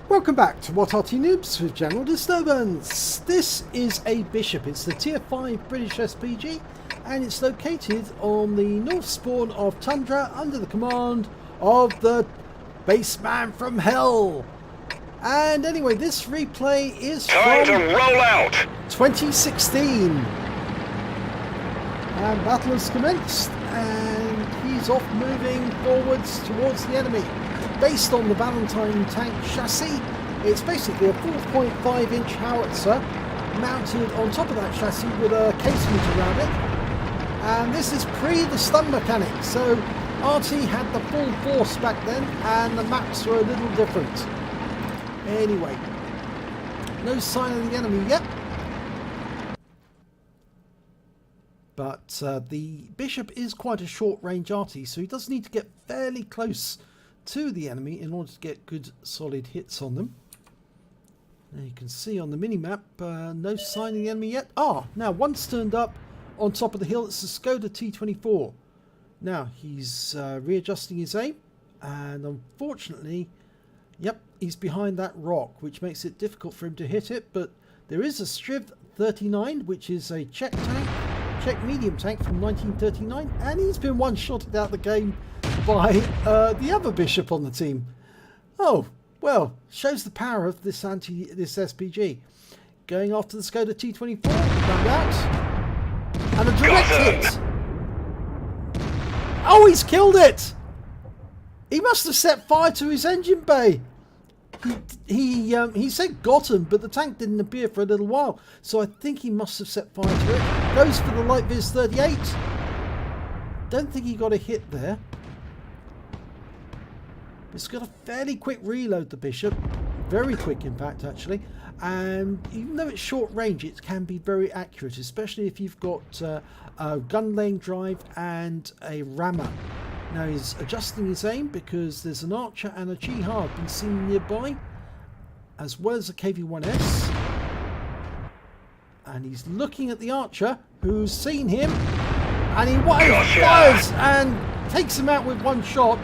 Welcome back to What Arty Noobs with General Disturbance. This is a Bishop. It's the Tier 5 British SPG and it's located on the north spawn of Tundra under the command of the Bassman from Hell. And anyway, this replay is time to roll out 2016. And battle has commenced and he's off moving forwards towards the enemy. Based on the Valentine tank chassis, it's basically a 4.5 inch howitzer mounted on top of that chassis with a casement around it. And this is pre the stun mechanic, so Arty had the full force back then and the maps were a little different. Anyway, no sign of the enemy yet. But the Bishop is quite a short range Arty, so he does need to get fairly close to the enemy in order to get good solid hits on them. Now you can see on the mini-map, no sign of the enemy yet. Now one's turned up on top of the hill. It's the Skoda T24. Now he's readjusting his aim and unfortunately, yep, he's behind that rock, which makes it difficult for him to hit it. But there is a Striv 39, which is a Czech tank, Czech medium tank from 1939, and he's been one-shotted out of the game by the other Bishop on the team. Oh, well, shows the power of this SPG. Going after the Skoda T24, round out, and a direct hit. Oh, he's killed it! He must have set fire to his engine bay. He said got him, but the tank didn't appear for a little while, so I think he must have set fire to it. Goes for the Light Viz 38. Don't think he got a hit there. It's got a fairly quick reload, the Bishop. Very quick, in fact, actually. And even though it's short range, it can be very accurate, especially if you've got a gun lane drive and a rammer. Now he's adjusting his aim because there's an Archer and a Jihad been seen nearby, as well as a KV-1S. And he's looking at the Archer, who's seen him, and he fires and takes him out with one shot.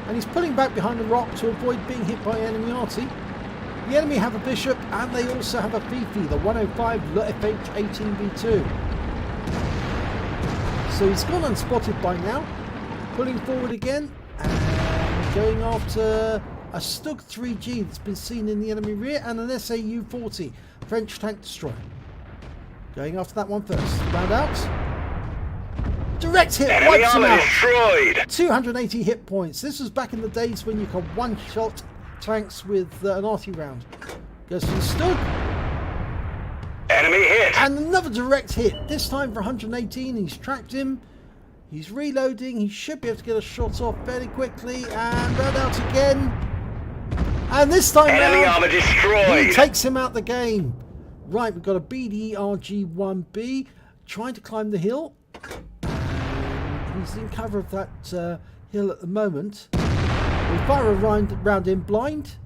And he's pulling back behind the rock to avoid being hit by enemy Arty. The enemy have a Bishop and they also have a Fifi, the 105 FH18V2. So he's gone unspotted by now. Pulling forward again and going after a Stug 3G that's been seen in the enemy rear and an SAU-40 French tank destroyer. Going after that one first. Round out. Direct hit, wipes him out. Destroyed. 280 hit points. This was back in the days when you could one-shot tanks with an Arty round. Goes for the Stug. Enemy hit. And another direct hit. This time for 118. He's tracked him. He's reloading. He should be able to get a shot off fairly quickly. And round out again. And this time enemy armor destroyed. He takes him out the game. Right, we've got a BDRG1B trying to climb the hill. He's in cover of that hill at the moment. We fire a round in blind,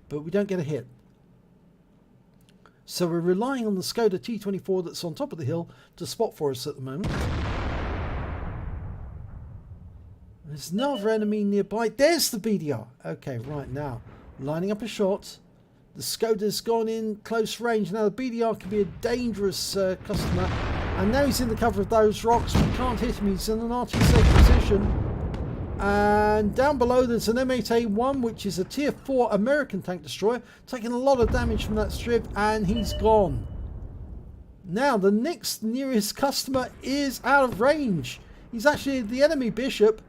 but we don't get a hit. So we're relying on the Skoda T24 that's on top of the hill to spot for us at the moment. There's another enemy nearby. There's the BDR. Okay, right now, lining up a shot. The Skoda's gone in close range. Now the BDR can be a dangerous customer. And now he's in the cover of those rocks. We can't hit him. He's in an Arty safe position. And down below there's an M8A1, which is a Tier 4 American tank destroyer, taking a lot of damage from that Striv, and he's gone. Now the next nearest customer is out of range. He's actually the enemy Bishop,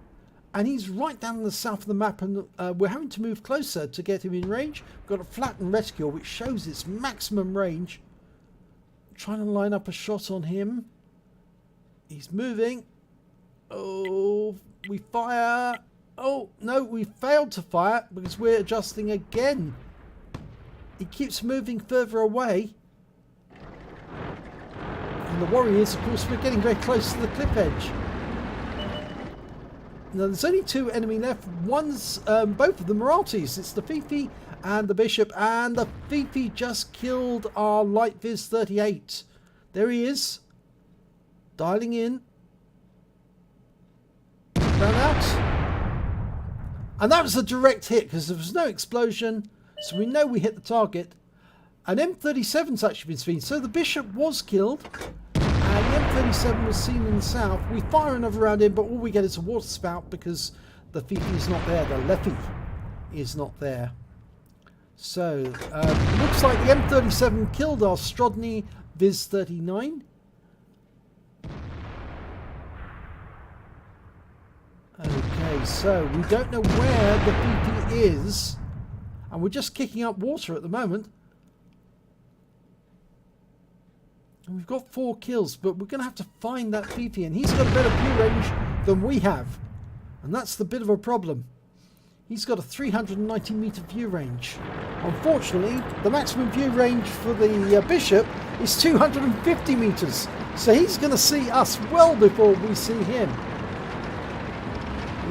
and he's right down in the south of the map, and we're having to move closer to get him in range. We've got a flattened reticule, which shows its maximum range. Trying to line up a shot on him. He's moving. Oh, we fire. Oh, no, we failed to fire because we're adjusting again. He keeps moving further away. And the worry is, of course, we're getting very close to the cliff edge. Now, there's only two enemy left. One's, both of them are Artys. It's the Fifi and the Bishop, and the Fifi just killed our Light Viz 38. There he is, dialing in. Round out. And that was a direct hit because there was no explosion. So we know we hit the target. An M37's actually been seen. So the Bishop was killed. And the M37 was seen in the south. We fire another round in, but all we get is a water spout because the Fifi is not there. The Leffy is not there. So, looks like the M37 killed our Strodny Viz 39. Okay, so we don't know where the Fifi is. And we're just kicking up water at the moment. And we've got 4 kills, but we're going to have to find that Fifi. And he's got a better view range than we have. And that's the bit of a problem. He's got a 390 meter view range. Unfortunately, the maximum view range for the Bishop is 250 meters. So he's going to see us well before we see him.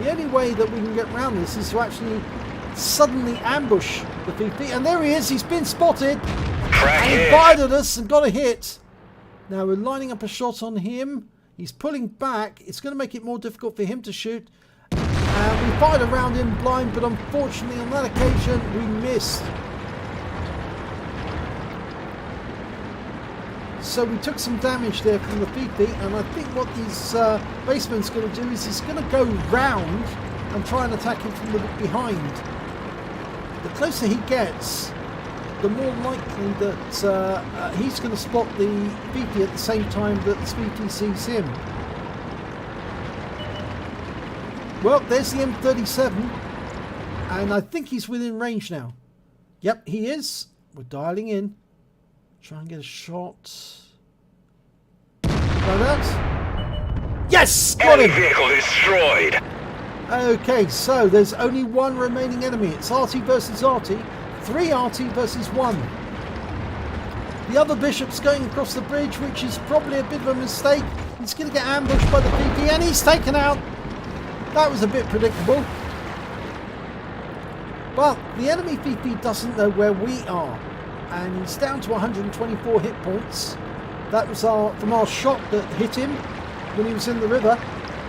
The only way that we can get around this is to actually suddenly ambush the Fifi. And there he is, he's been spotted. And he fired at us and got a hit. Now we're lining up a shot on him. He's pulling back. It's going to make it more difficult for him to shoot. And we fired around him blind, but unfortunately on that occasion we missed. So we took some damage there from the Fifi, and I think what these baseman's going to do is he's going to go round and try and attack him from the behind. The closer he gets, the more likely that he's going to spot the Fifi at the same time that the Fifi sees him. Well, there's the M37, and I think he's within range now. Yep, he is. We're dialing in. Try and get a shot. Like that. Yes! Got him! Vehicle destroyed. Okay, so there's only one remaining enemy. It's Arty versus Arty. 3 Arty versus 1. The other Bishop's going across the bridge, which is probably a bit of a mistake. He's going to get ambushed by the Fifi, and he's taken out. That was a bit predictable. But the enemy Fifi doesn't know where we are. And he's down to 124 hit points. That was from our shot that hit him when he was in the river.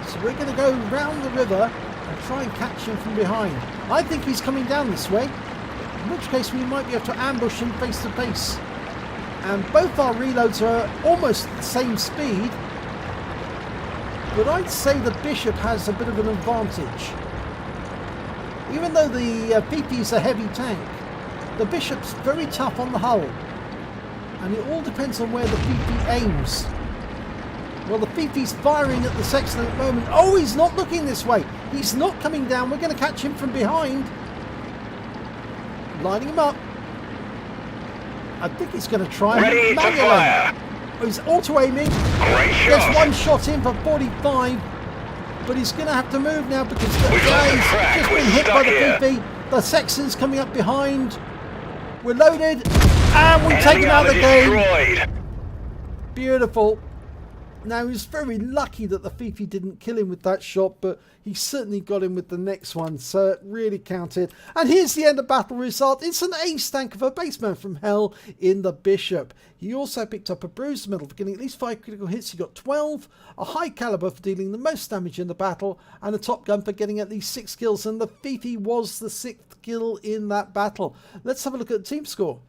So we're going to go round the river and try and catch him from behind. I think he's coming down this way. In which case we might be able to ambush him face to face. And both our reloads are almost the same speed. But I'd say the Bishop has a bit of an advantage. Even though the Fifi's a heavy tank, the Bishop's very tough on the hull. And it all depends on where the Fifi aims. Well, the Fifi's firing at the section at the moment. Oh, he's not looking this way. He's not coming down. We're going to catch him from behind. Lining him up. I think he's going to try and manual aim. Oh, he's auto-aiming. There's one shot in for 45. But he's going to have to move now because he's just been hit by the Fifi. The Saxon's coming up behind. We're loaded. And we take him out of the game. Beautiful. Now, he's very lucky that the Fifi didn't kill him with that shot, but he certainly got him with the next one, so it really counted. And here's the end of battle result. It's an ace tank of a baseman from hell in the Bishop. He also picked up a bruised medal for getting at least 5 critical hits. He got 12, a high caliber for dealing the most damage in the battle, and a Top Gun for getting at least 6 kills. And the Fifi was the 6th kill in that battle. Let's have a look at the team score.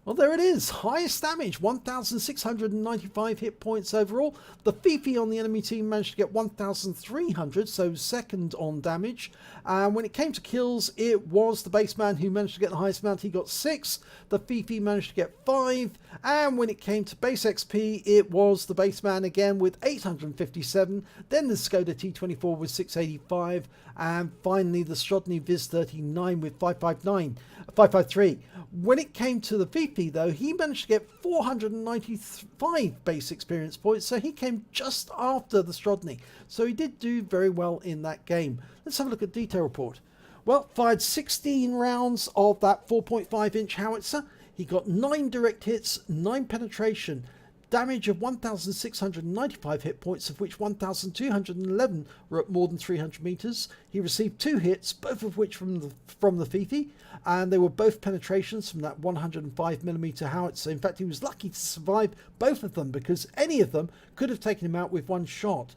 Well, there it is. Highest damage, 1,695 hit points overall. The Fifi on the enemy team managed to get 1,300, so second on damage. And when it came to kills, it was the baseman who managed to get the highest amount. He got 6. The Fifi managed to get 5. And when it came to base XP, it was the baseman again with 857. Then the Skoda T24 with 685. And finally, the Strodny Viz 39 with 553. When it came to the Fifi, though, he managed to get 495 base experience points, so he came just after the Strodny. So he did do very well in that game. Let's have a look at detail report. Well, fired 16 rounds of that 4.5-inch howitzer. He got 9 direct hits, 9 penetration, damage of 1,695 hit points, of which 1,211 were at more than 300 meters. He received 2 hits, both of which from the Fifi, and they were both penetrations from that 105mm howitzer. In fact, he was lucky to survive both of them because any of them could have taken him out with one shot.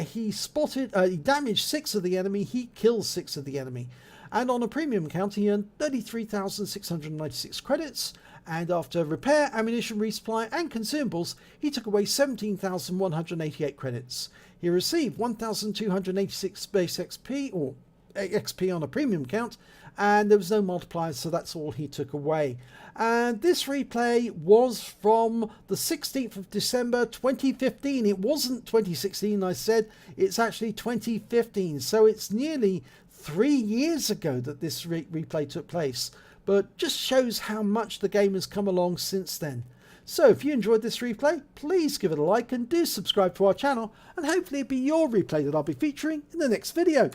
He damaged 6 of the enemy. He killed 6 of the enemy. And on a premium account, he earned 33,696 credits. And after repair, ammunition resupply and consumables, he took away 17,188 credits. He received 1,286 base XP, or XP on a premium account, and there was no multipliers, so that's all he took away. And this replay was from the 16th of December 2015. It wasn't 2016, I said, it's actually 2015, so it's nearly 3 years ago that this replay took place. But just shows how much the game has come along since then. So if you enjoyed this replay, please give it a like and do subscribe to our channel, and hopefully it'll be your replay that I'll be featuring in the next video.